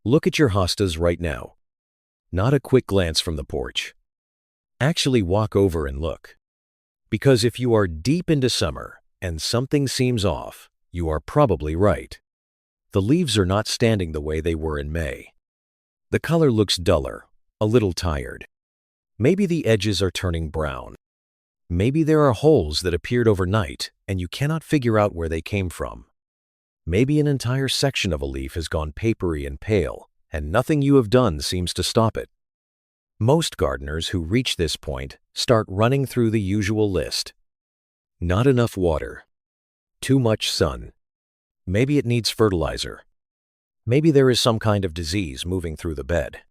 Look at your hostas right now. Not a quick glance from the porch. Actually walk over and look. Because if you are deep into summer and something seems off, you are probably right. The leaves are not standing the way they were in May. The color looks duller, a little tired. Maybe the edges are turning brown. Maybe there are holes that appeared overnight and you cannot figure out where they came from. Maybe an entire section of a leaf has gone papery and pale, and nothing you have done seems to stop it. Most gardeners who reach this point start running through the usual list. Not enough water. Too much sun. Maybe it needs fertilizer. Maybe there is some kind of disease moving through the bed.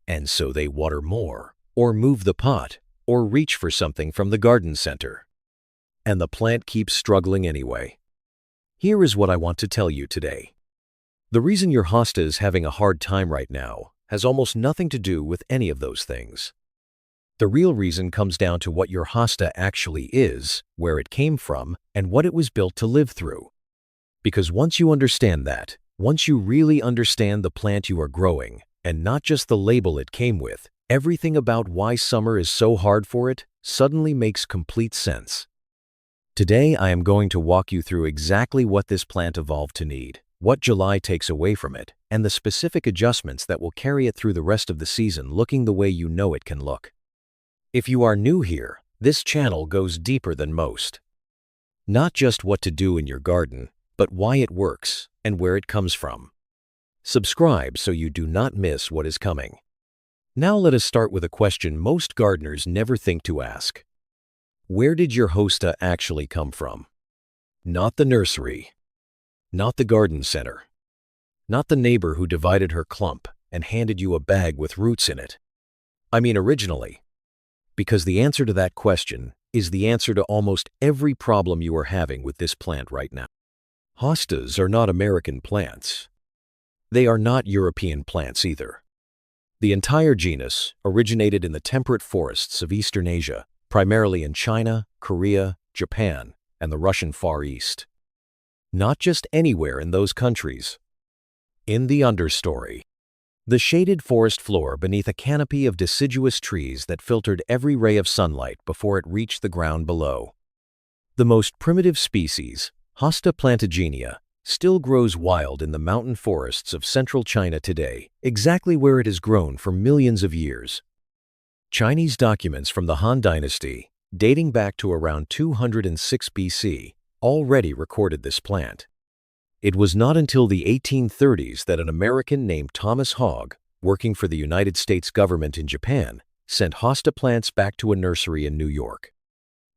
And so they water more, or move the pot, or reach for something from the garden center. And the plant keeps struggling anyway. Here is what I want to tell you today. The reason your hosta is having a hard time right now has almost nothing to do with any of those things. The real reason comes down to what your hosta actually is, where it came from, and what it was built to live through. Because once you understand that, once you really understand the plant you are growing, and not just the label it came with, everything about why summer is so hard for it suddenly makes complete sense. Today, I am going to walk you through exactly what this plant evolved to need, what July takes away from it, and the specific adjustments that will carry it through the rest of the season looking the way you know it can look. If you are new here, this channel goes deeper than most. Not just what to do in your garden, but why it works and where it comes from. Subscribe so you do not miss what is coming. Now let us start with a question most gardeners never think to ask. Where did your hosta actually come from? Not the nursery. Not the garden center. Not the neighbor who divided her clump and handed you a bag with roots in it. I mean originally. Because the answer to that question is the answer to almost every problem you are having with this plant right now. Hostas are not American plants. They are not European plants either. The entire genus originated in the temperate forests of Eastern Asia, primarily in China, Korea, Japan, and the Russian Far East. Not just anywhere in those countries. In the understory. The shaded forest floor beneath a canopy of deciduous trees that filtered every ray of sunlight before it reached the ground below. The most primitive species, Hosta plantaginea, still grows wild in the mountain forests of central China today, exactly where it has grown for millions of years. Chinese documents from the Han Dynasty, dating back to around 206 BC, already recorded this plant. It was not until the 1830s that an American named Thomas Hogg, working for the United States government in Japan, sent hosta plants back to a nursery in New York.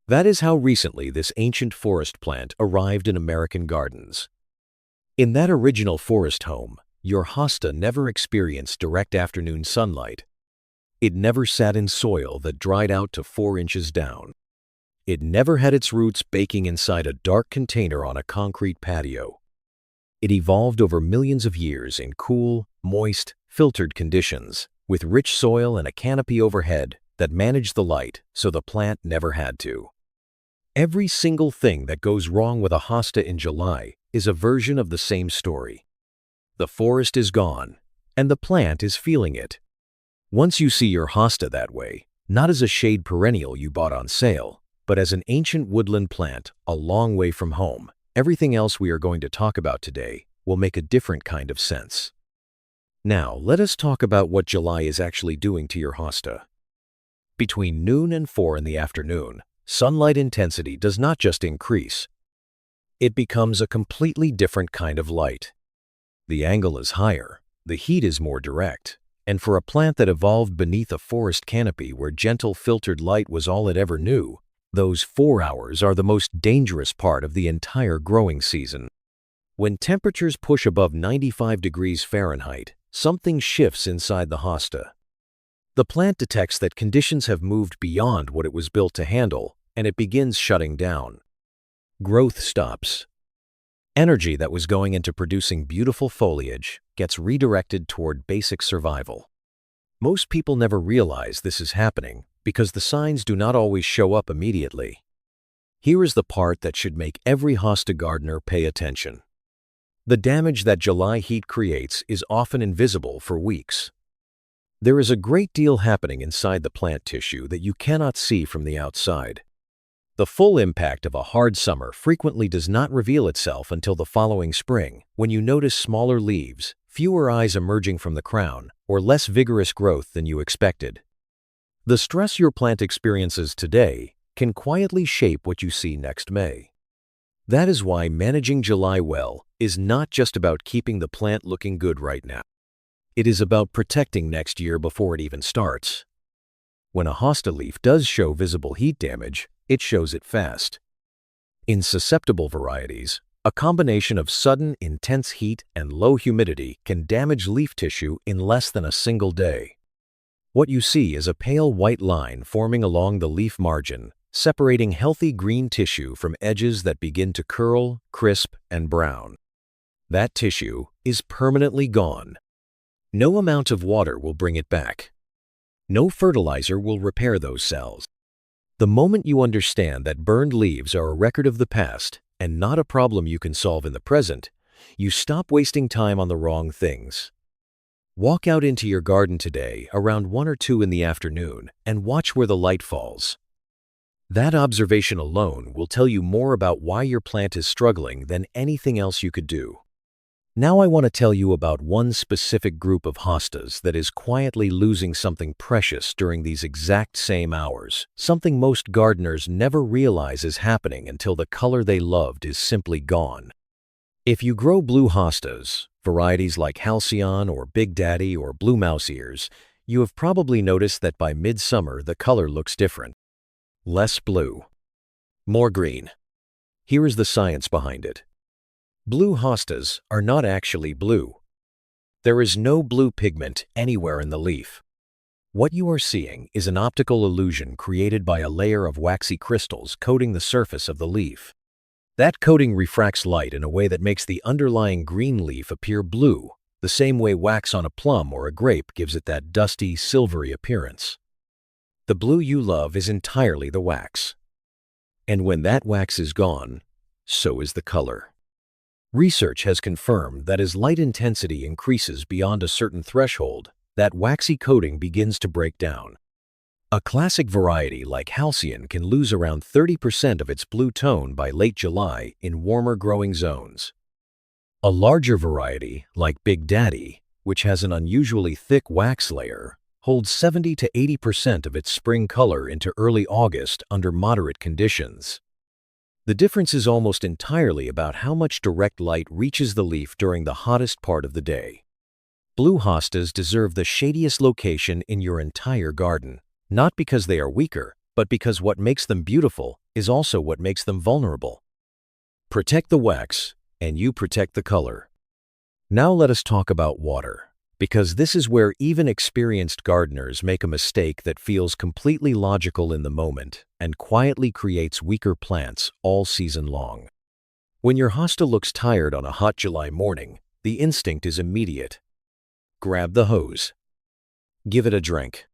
That is how recently this ancient forest plant arrived in American gardens. In that original forest home, your hosta never experienced direct afternoon sunlight. It never sat in soil that dried out to 4 inches down. It never had its roots baking inside a dark container on a concrete patio. It evolved over millions of years in cool, moist, filtered conditions, with rich soil and a canopy overhead that managed the light so the plant never had to. Every single thing that goes wrong with a hosta in July is a version of the same story. The forest is gone, and the plant is feeling it. Once you see your hosta that way, not as a shade perennial you bought on sale, but as an ancient woodland plant a long way from home, everything else we are going to talk about today will make a different kind of sense. Now, let us talk about what July is actually doing to your hosta. Between noon and 4 in the afternoon, sunlight intensity does not just increase. It becomes a completely different kind of light. The angle is higher, the heat is more direct, and for a plant that evolved beneath a forest canopy where gentle filtered light was all it ever knew, those 4 hours are the most dangerous part of the entire growing season. When temperatures push above 95 degrees Fahrenheit, something shifts inside the hosta. The plant detects that conditions have moved beyond what it was built to handle, and it begins shutting down. Growth stops. Energy that was going into producing beautiful foliage gets redirected toward basic survival. Most people never realize this is happening because the signs do not always show up immediately. Here is the part that should make every hosta gardener pay attention. The damage that July heat creates is often invisible for weeks. There is a great deal happening inside the plant tissue that you cannot see from the outside. The full impact of a hard summer frequently does not reveal itself until the following spring, when you notice smaller leaves, fewer eyes emerging from the crown, or less vigorous growth than you expected. The stress your plant experiences today can quietly shape what you see next May. That is why managing July well is not just about keeping the plant looking good right now. It is about protecting next year before it even starts. When a hosta leaf does show visible heat damage, it shows it fast. In susceptible varieties, a combination of sudden, intense heat and low humidity can damage leaf tissue in less than a single day. What you see is a pale white line forming along the leaf margin, separating healthy green tissue from edges that begin to curl, crisp, and brown. That tissue is permanently gone. No amount of water will bring it back. No fertilizer will repair those cells. The moment you understand that burned leaves are a record of the past and not a problem you can solve in the present, you stop wasting time on the wrong things. Walk out into your garden today around 1 or 2 in the afternoon and watch where the light falls. That observation alone will tell you more about why your plant is struggling than anything else you could do. Now I want to tell you about one specific group of hostas that is quietly losing something precious during these exact same hours, something most gardeners never realize is happening until the color they loved is simply gone. If you grow blue hostas, varieties like Halcyon or Big Daddy or Blue Mouse Ears, you have probably noticed that by midsummer the color looks different. Less blue, more green. Here is the science behind it. Blue hostas are not actually blue. There is no blue pigment anywhere in the leaf. What you are seeing is an optical illusion created by a layer of waxy crystals coating the surface of the leaf. That coating refracts light in a way that makes the underlying green leaf appear blue, the same way wax on a plum or a grape gives it that dusty, silvery appearance. The blue you love is entirely the wax. And when that wax is gone, so is the color. Research has confirmed that as light intensity increases beyond a certain threshold, that waxy coating begins to break down. A classic variety like Halcyon can lose around 30% of its blue tone by late July in warmer growing zones. A larger variety, like Big Daddy, which has an unusually thick wax layer, holds 70 to 80% of its spring color into early August under moderate conditions. The difference is almost entirely about how much direct light reaches the leaf during the hottest part of the day. Blue hostas deserve the shadiest location in your entire garden, not because they are weaker, but because what makes them beautiful is also what makes them vulnerable. Protect the wax, and you protect the color. Now let us talk about water, because this is where even experienced gardeners make a mistake that feels completely logical in the moment and quietly creates weaker plants all season long. When your hosta looks tired on a hot July morning, the instinct is immediate. Grab the hose. Give it a drink.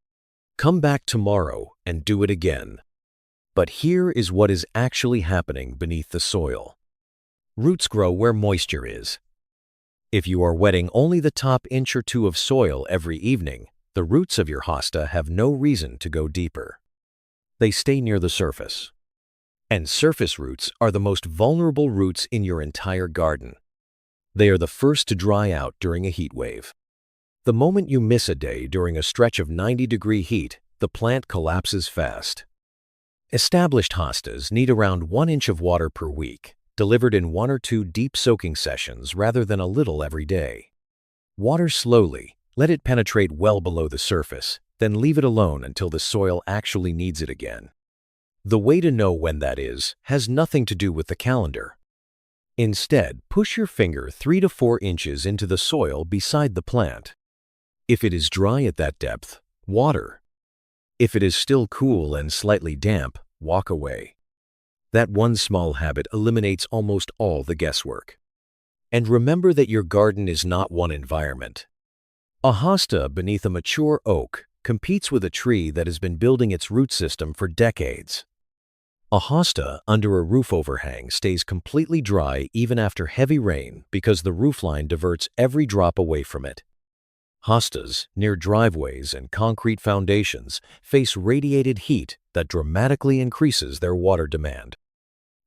Come back tomorrow and do it again. But here is what is actually happening beneath the soil. Roots grow where moisture is. If you are wetting only the top inch or 2 of soil every evening, the roots of your hosta have no reason to go deeper. They stay near the surface. And surface roots are the most vulnerable roots in your entire garden. They are the first to dry out during a heat wave. The moment you miss a day during a stretch of 90-degree heat, the plant collapses fast. Established hostas need around 1 inch of water per week, delivered in 1 or 2 deep soaking sessions rather than a little every day. Water slowly, let it penetrate well below the surface, then leave it alone until the soil actually needs it again. The way to know when that is has nothing to do with the calendar. Instead, push your finger 3 to 4 inches into the soil beside the plant. If it is dry at that depth, water. If it is still cool and slightly damp, walk away. That one small habit eliminates almost all the guesswork. And remember that your garden is not one environment. A hosta beneath a mature oak competes with a tree that has been building its root system for decades. A hosta under a roof overhang stays completely dry even after heavy rain because the roofline diverts every drop away from it. Hostas near driveways and concrete foundations face radiated heat that dramatically increases their water demand.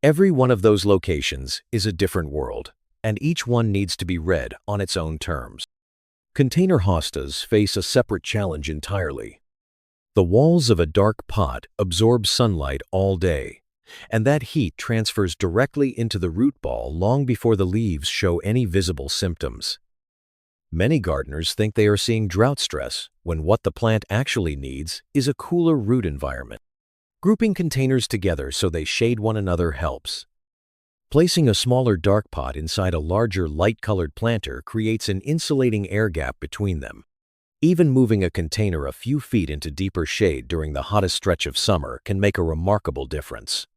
Every one of those locations is a different world, and each one needs to be read on its own terms. Container hostas face a separate challenge entirely. The walls of a dark pot absorb sunlight all day, and that heat transfers directly into the root ball long before the leaves show any visible symptoms. Many gardeners think they are seeing drought stress when what the plant actually needs is a cooler root environment. Grouping containers together so they shade one another helps. Placing a smaller dark pot inside a larger light-colored planter creates an insulating air gap between them. Even moving a container a few feet into deeper shade during the hottest stretch of summer can make a remarkable difference.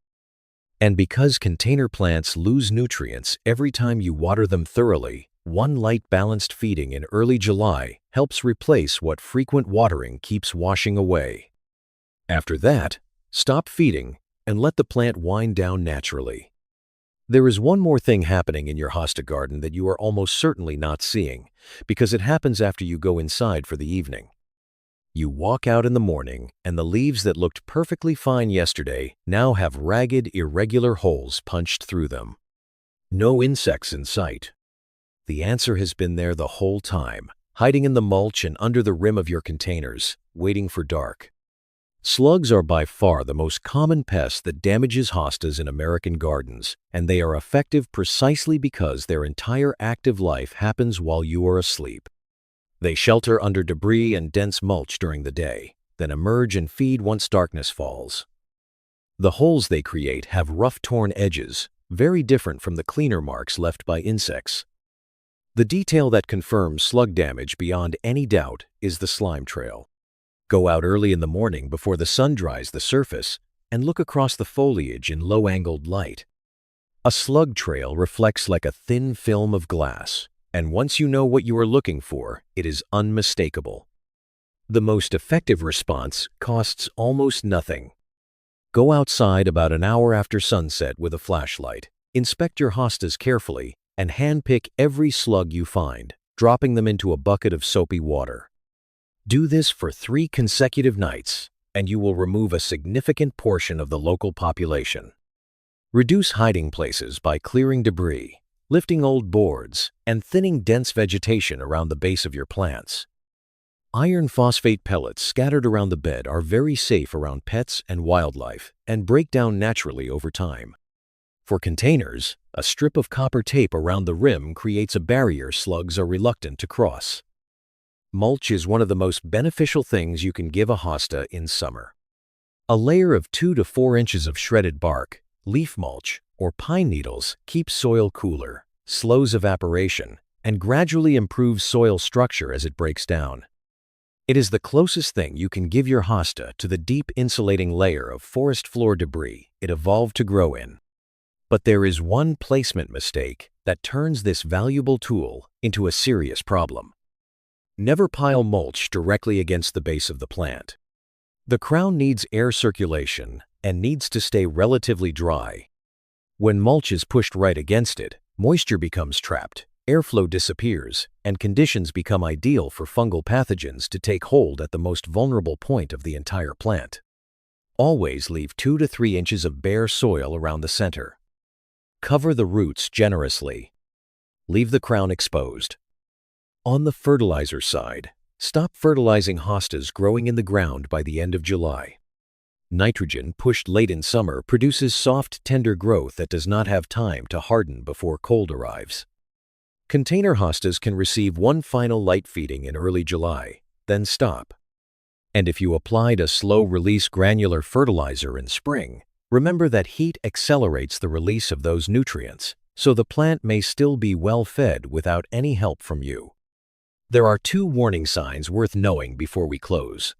And because container plants lose nutrients every time you water them thoroughly, one light balanced feeding in early July helps replace what frequent watering keeps washing away. After that, stop feeding and let the plant wind down naturally. There is one more thing happening in your hosta garden that you are almost certainly not seeing, because it happens after you go inside for the evening. You walk out in the morning, and the leaves that looked perfectly fine yesterday now have ragged, irregular holes punched through them. No insects in sight. The answer has been there the whole time, hiding in the mulch and under the rim of your containers, waiting for dark. Slugs are by far the most common pest that damages hostas in American gardens, and they are effective precisely because their entire active life happens while you are asleep. They shelter under debris and dense mulch during the day, then emerge and feed once darkness falls. The holes they create have rough, torn edges, very different from the cleaner marks left by insects. The detail that confirms slug damage beyond any doubt is the slime trail. Go out early in the morning before the sun dries the surface and look across the foliage in low-angled light. A slug trail reflects like a thin film of glass, and once you know what you are looking for, it is unmistakable. The most effective response costs almost nothing. Go outside about an hour after sunset with a flashlight, inspect your hostas carefully, and handpick every slug you find, dropping them into a bucket of soapy water. Do this for 3 consecutive nights, and you will remove a significant portion of the local population. Reduce hiding places by clearing debris, lifting old boards, and thinning dense vegetation around the base of your plants. Iron phosphate pellets scattered around the bed are very safe around pets and wildlife and break down naturally over time. For containers, a strip of copper tape around the rim creates a barrier slugs are reluctant to cross. Mulch is one of the most beneficial things you can give a hosta in summer. A layer of 2 to 4 inches of shredded bark, leaf mulch, or pine needles keeps soil cooler, slows evaporation, and gradually improves soil structure as it breaks down. It is the closest thing you can give your hosta to the deep insulating layer of forest floor debris it evolved to grow in. But there is one placement mistake that turns this valuable tool into a serious problem. Never pile mulch directly against the base of the plant. The crown needs air circulation and needs to stay relatively dry. When mulch is pushed right against it, moisture becomes trapped, airflow disappears, and conditions become ideal for fungal pathogens to take hold at the most vulnerable point of the entire plant. Always leave 2 to 3 inches of bare soil around the center. Cover the roots generously. Leave the crown exposed. On the fertilizer side, stop fertilizing hostas growing in the ground by the end of July. Nitrogen pushed late in summer produces soft, tender growth that does not have time to harden before cold arrives. Container hostas can receive one final light feeding in early July, then stop. And if you applied a slow-release granular fertilizer in spring, remember that heat accelerates the release of those nutrients, so the plant may still be well fed without any help from you. There are 2 warning signs worth knowing before we close.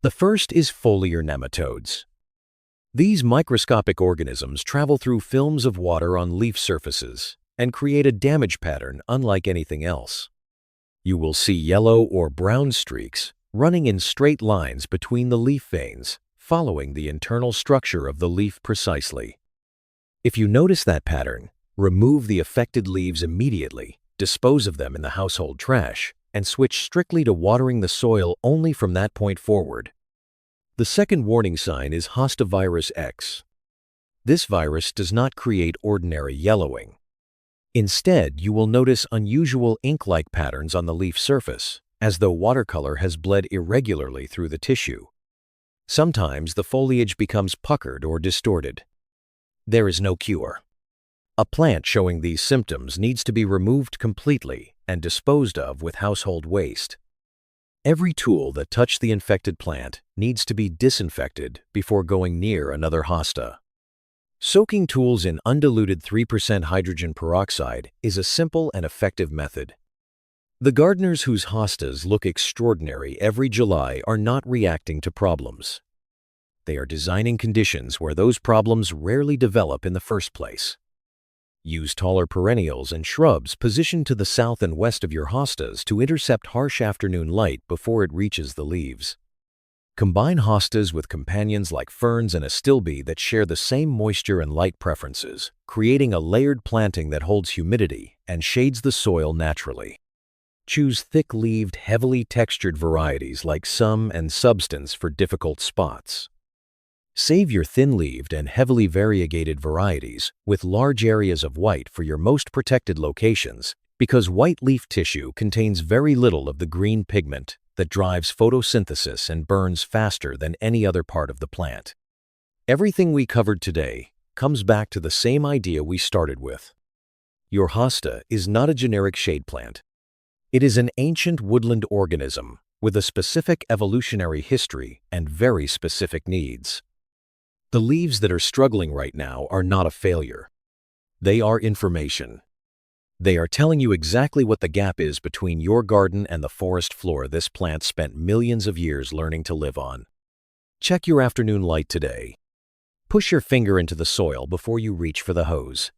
The first is foliar nematodes. These microscopic organisms travel through films of water on leaf surfaces and create a damage pattern unlike anything else. You will see yellow or brown streaks running in straight lines between the leaf veins, following the internal structure of the leaf precisely. If you notice that pattern, remove the affected leaves immediately, dispose of them in the household trash, and switch strictly to watering the soil only from that point forward. The second warning sign is Hosta virus X. This virus does not create ordinary yellowing. Instead, you will notice unusual ink-like patterns on the leaf surface, as though watercolor has bled irregularly through the tissue. Sometimes the foliage becomes puckered or distorted. There is no cure. A plant showing these symptoms needs to be removed completely and disposed of with household waste. Every tool that touched the infected plant needs to be disinfected before going near another hosta. Soaking tools in undiluted 3% hydrogen peroxide is a simple and effective method. The gardeners whose hostas look extraordinary every July are not reacting to problems. They are designing conditions where those problems rarely develop in the first place. Use taller perennials and shrubs positioned to the south and west of your hostas to intercept harsh afternoon light before it reaches the leaves. Combine hostas with companions like ferns and astilbe that share the same moisture and light preferences, creating a layered planting that holds humidity and shades the soil naturally. Choose thick-leaved, heavily textured varieties like Sum and Substance for difficult spots. Save your thin-leaved and heavily variegated varieties with large areas of white for your most protected locations because white leaf tissue contains very little of the green pigment that drives photosynthesis and burns faster than any other part of the plant. Everything we covered today comes back to the same idea we started with. Your hosta is not a generic shade plant. It is an ancient woodland organism with a specific evolutionary history and very specific needs. The leaves that are struggling right now are not a failure. They are information. They are telling you exactly what the gap is between your garden and the forest floor this plant spent millions of years learning to live on. Check your afternoon light today. Push your finger into the soil before you reach for the hose.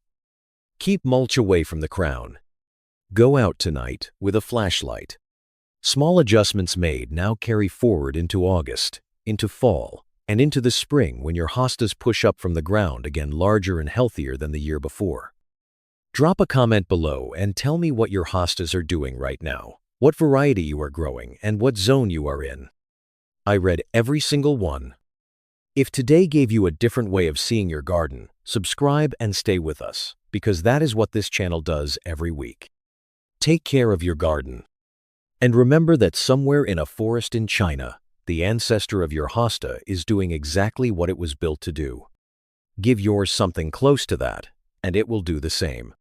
Keep mulch away from the crown. Go out tonight with a flashlight. Small adjustments made now carry forward into August, into fall, and into the spring when your hostas push up from the ground again larger and healthier than the year before. Drop a comment below and tell me what your hostas are doing right now, what variety you are growing, and what zone you are in. I read every single one. If today gave you a different way of seeing your garden, subscribe and stay with us, because that is what this channel does every week. Take care of your garden. And remember that somewhere in a forest in China, the ancestor of your hosta is doing exactly what it was built to do. Give yours something close to that, and it will do the same.